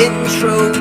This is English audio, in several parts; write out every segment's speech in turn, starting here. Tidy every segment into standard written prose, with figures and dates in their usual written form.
Intro to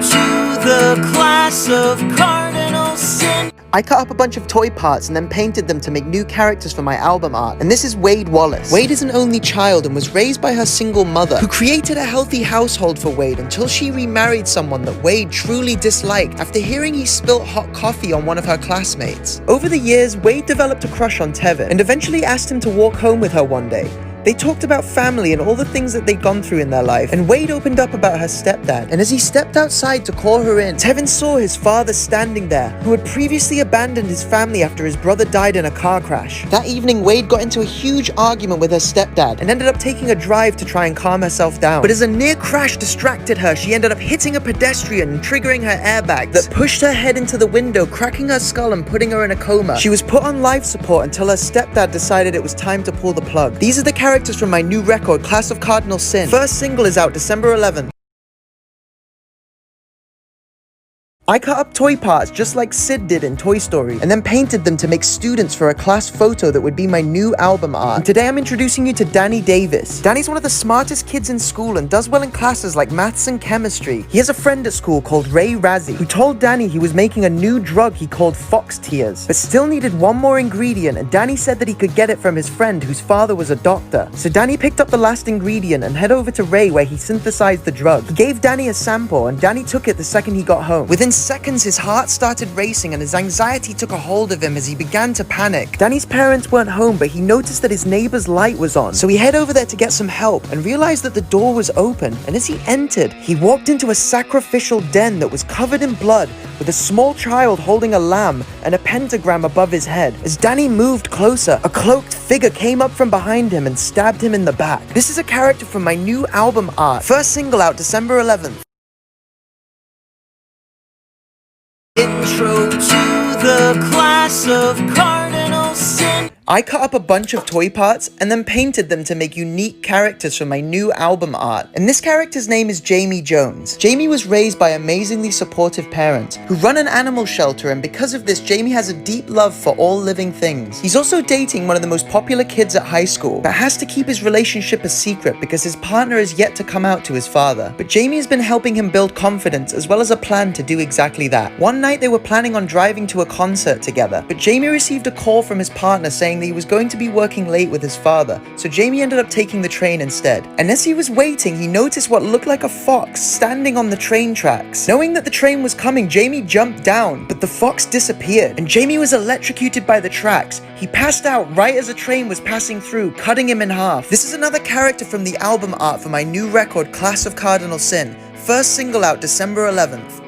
the Class of Cardinal Sin. I cut up a bunch of toy parts and then painted them to make new characters for my album art. And this is Wade Wallace. Wade is an only child and was raised by her single mother, who created a healthy household for Wade until she remarried someone that Wade truly disliked after hearing he spilt hot coffee on one of her classmates. Over the years, Wade developed a crush on Tevin and eventually asked him to walk home with her one day. They talked about family and all the things that they'd gone through in their life, and Wade opened up about her stepdad. And as he stepped outside to call her in, Tevin saw his father standing there, who had previously abandoned his family after his brother died in a car crash. That evening, Wade got into a huge argument with her stepdad and ended up taking a drive to try and calm herself down. But as a near crash distracted her, she ended up hitting a pedestrian and triggering her airbags that pushed her head into the window, cracking her skull and putting her in a coma. She was put on life support until her stepdad decided it was time to pull the plug. These are the characters from my new record, Class of Cardinal Sin. First single is out December 11th. I cut up toy parts just like Sid did in Toy Story, and then painted them to make students for a class photo that would be my new album art. And today I'm introducing you to Danny Davis. Danny's one of the smartest kids in school and does well in classes like maths and chemistry. He has a friend at school called Ray Razzie, who told Danny he was making a new drug he called fox tears, but still needed one more ingredient, and Danny said that he could get it from his friend whose father was a doctor. So Danny picked up the last ingredient and head over to Ray where he synthesized the drug. He gave Danny a sample and Danny took it the second he got home. Within seconds, his heart started racing and his anxiety took a hold of him as he began to panic. Danny's parents weren't home, but he noticed that his neighbor's light was on. So he head over there to get some help and realized that the door was open. And as he entered, he walked into a sacrificial den that was covered in blood, with a small child holding a lamb and a pentagram above his head. As Danny moved closer, a cloaked figure came up from behind him and stabbed him in the back. This is a character from my new album art. First single out December 11th. Intro to the Class of Cardinal Sin. I cut up a bunch of toy parts and then painted them to make unique characters for my new album art. And this character's name is Jamie Jones. Jamie was raised by amazingly supportive parents who run an animal shelter, and because of this, Jamie has a deep love for all living things. He's also dating one of the most popular kids at high school, but has to keep his relationship a secret because his partner is yet to come out to his father. But Jamie has been helping him build confidence as well as a plan to do exactly that. One night they were planning on driving to a concert together, but Jamie received a call from his partner saying that he was going to be working late with his father, so Jamie ended up taking the train instead. And as he was waiting, he noticed what looked like a fox standing on the train tracks. Knowing that the train was coming, Jamie jumped down, but the fox disappeared, and Jamie was electrocuted by the tracks. He passed out right as a train was passing through, cutting him in half. This is another character from the album art for my new record, Class of Cardinal Sin. First single out December 11th.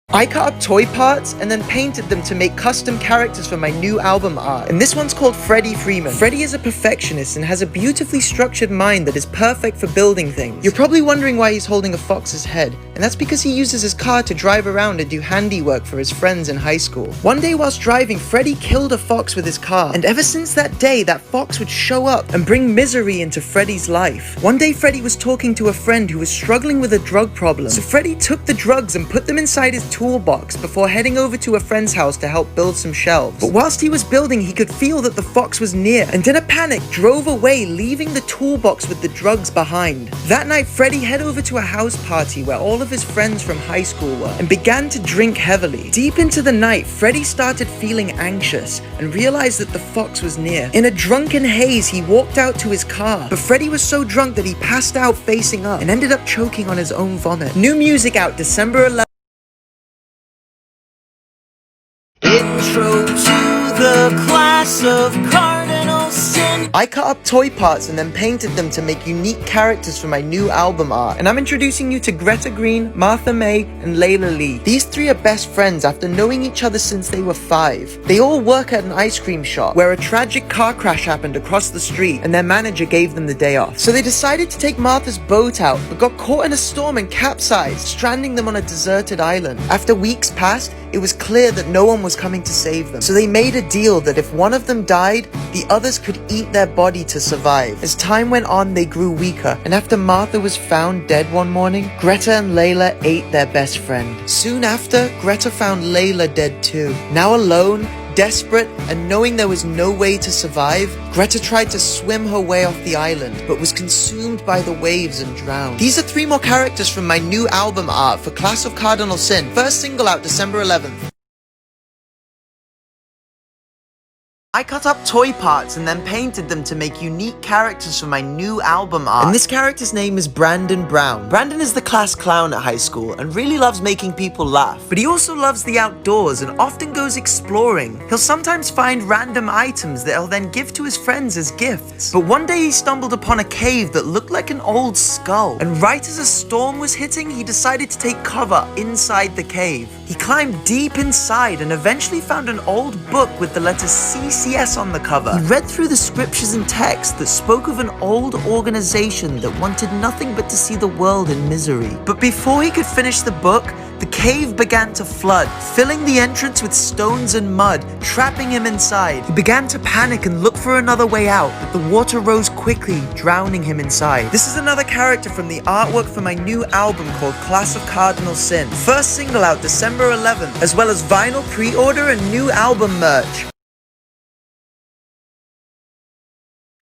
I cut up toy parts and then painted them to make custom characters for my new album art. And this one's called Freddy Freeman. Freddy is a perfectionist and has a beautifully structured mind that is perfect for building things. You're probably wondering why he's holding a fox's head, and that's because he uses his car to drive around and do handiwork for his friends in high school. One day whilst driving, Freddy killed a fox with his car, and ever since that day, that fox would show up and bring misery into Freddy's life. One day, Freddy was talking to a friend who was struggling with a drug problem, so Freddy took the drugs and put them inside his toolbox before heading over to a friend's house to help build some shelves. But whilst he was building, he could feel that the fox was near, and in a panic drove away, leaving the toolbox with the drugs behind. That night, Freddy head over to a house party where all of his friends from high school were, and began to drink heavily. Deep into the night, Freddy started feeling anxious and realized that the fox was near. In a drunken haze, he walked out to his car, but Freddy was so drunk that he passed out facing up and ended up choking on his own vomit. New music out December 11th. Intro to the Class of Cardinal Sin. I cut up toy parts and then painted them to make unique characters for my new album art. And I'm introducing you to Greta Green, Martha May, and Layla Lee. These three are best friends after knowing each other since they were 5. They all work at an ice cream shop where a tragic car crash happened across the street and their manager gave them the day off. So they decided to take Martha's boat out, but got caught in a storm and capsized, stranding them on a deserted island. After weeks passed, it was clear that no one was coming to save them. So they made a deal that if one of them died, the others could eat their body to survive. As time went on, they grew weaker, and after Martha was found dead one morning, Greta and Layla ate their best friend. Soon after, Greta found Layla dead too. Now alone, Desperate and knowing there was no way to survive, Greta tried to swim her way off the island, but was consumed by the waves and drowned. These are 3 more characters from my new album art for Class of Cardinal Sin. First single out December 11th. I cut up toy parts and then painted them to make unique characters for my new album art. And this character's name is Brandon Brown. Brandon is the class clown at high school and really loves making people laugh. But he also loves the outdoors and often goes exploring. He'll sometimes find random items that he'll then give to his friends as gifts. But one day he stumbled upon a cave that looked like an old skull. And right as a storm was hitting, he decided to take cover inside the cave. He climbed deep inside and eventually found an old book with the letter CCS on the cover. He read through the scriptures and text that spoke of an old organization that wanted nothing but to see the world in misery. But before he could finish the book, the cave began to flood, filling the entrance with stones and mud, trapping him inside. He began to panic and look for another way out, but the water rose quickly, drowning him inside. This is another character from the artwork for my new album called Class of Cardinal Sin. First single out December 11th, as well as vinyl pre-order and new album merch.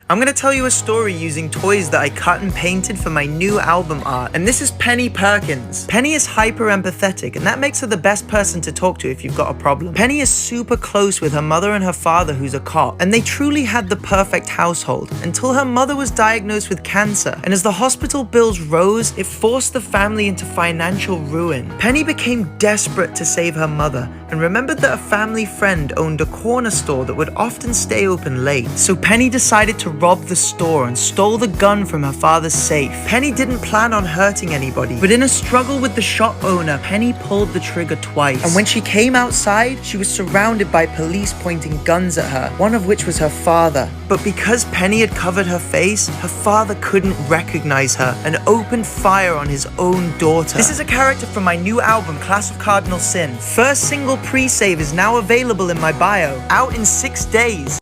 I'm gonna tell you a story using toys that I cut and painted for my new album art, and this is Penny Perkins. Penny is hyper empathetic, and that makes her the best person to talk to if you've got a problem. Penny is super close with her mother and her father, who's a cop, and they truly had the perfect household until her mother was diagnosed with cancer, and as the hospital bills rose, it forced the family into financial ruin. Penny became desperate to save her mother and remembered that a family friend owned a corner store that would often stay open late. So Penny decided to robbed the store and stole the gun from her father's safe. Penny didn't plan on hurting anybody, but in a struggle with the shop owner, Penny pulled the trigger twice. And when she came outside, she was surrounded by police pointing guns at her, one of which was her father. But because Penny had covered her face, her father couldn't recognize her and opened fire on his own daughter. This is a character from my new album, Class of Cardinal Sin. First single pre-save is now available in my bio, out in 6 days.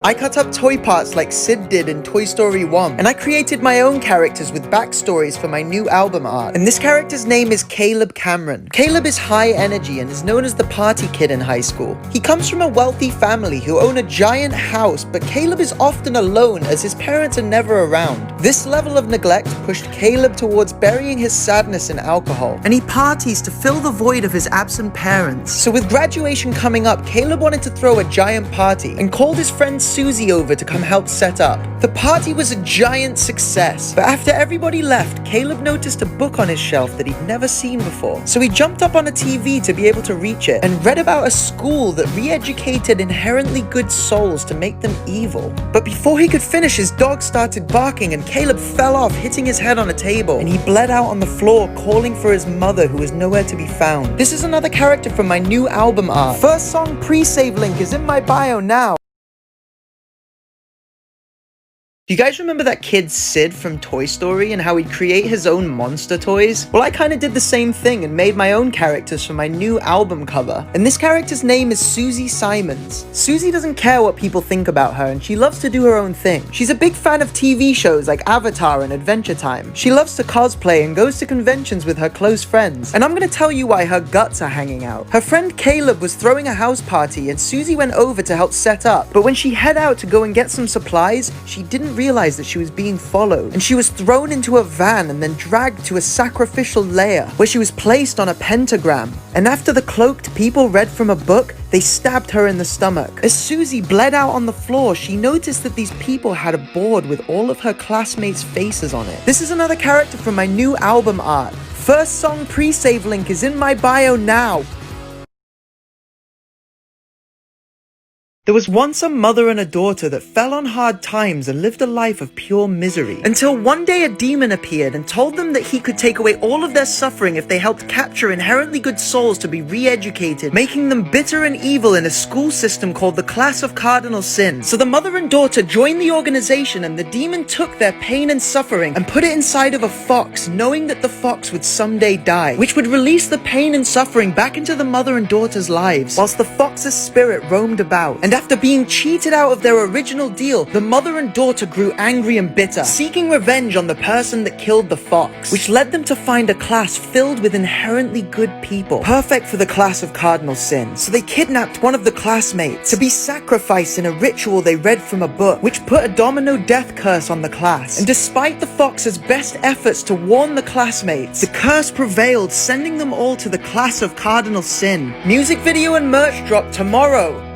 I cut up toy parts like Sid did in Toy Story 1, and I created my own characters with backstories for my new album art. And this character's name is Caleb Cameron. Caleb is high energy and is known as the party kid in high school. He comes from a wealthy family who own a giant house, but Caleb is often alone as his parents are never around. This level of neglect pushed Caleb towards burying his sadness in alcohol, and he parties to fill the void of his absent parents. So with graduation coming up, Caleb wanted to throw a giant party and called his friend Susie over to come help set up. The party was a giant success, but after everybody left, Caleb noticed a book on his shelf that he'd never seen before. So he jumped up on a TV to be able to reach it and read about a school that re-educated inherently good souls to make them evil. But before he could finish, his dog started barking and Caleb fell off, hitting his head on a table, and he bled out on the floor, calling for his mother, who was nowhere to be found. This is another character from my new album art. First song pre-save link is in my bio now. Do you guys remember that kid Sid from Toy Story and how he'd create his own monster toys? Well, I kind of did the same thing and made my own characters for my new album cover. And this character's name is Susie Simons. Susie doesn't care what people think about her, and she loves to do her own thing. She's a big fan of TV shows like Avatar and Adventure Time. She loves to cosplay and goes to conventions with her close friends. And I'm gonna tell you why her guts are hanging out. Her friend Caleb was throwing a house party and Susie went over to help set up. But when she head out to go and get some supplies, she didn't realized that she was being followed, and she was thrown into a van and then dragged to a sacrificial lair where she was placed on a pentagram. And after the cloaked people read from a book, they stabbed her in the stomach. As Susie bled out on the floor, she noticed that these people had a board with all of her classmates' faces on it. This is another character from my new album art. First song pre-save link is in my bio now. There was once a mother and a daughter that fell on hard times and lived a life of pure misery. Until one day a demon appeared and told them that he could take away all of their suffering if they helped capture inherently good souls to be re-educated, making them bitter and evil in a school system called the Class of Cardinal Sin. So the mother and daughter joined the organization, and the demon took their pain and suffering and put it inside of a fox, knowing that the fox would someday die, which would release the pain and suffering back into the mother and daughter's lives, whilst the fox's spirit roamed about. And after being cheated out of their original deal, the mother and daughter grew angry and bitter, seeking revenge on the person that killed the fox, which led them to find a class filled with inherently good people, perfect for the Class of Cardinal Sin. So they kidnapped one of the classmates to be sacrificed in a ritual they read from a book, which put a domino death curse on the class. And despite the fox's best efforts to warn the classmates, the curse prevailed, sending them all to the Class of Cardinal Sin. Music video and merch drop tomorrow.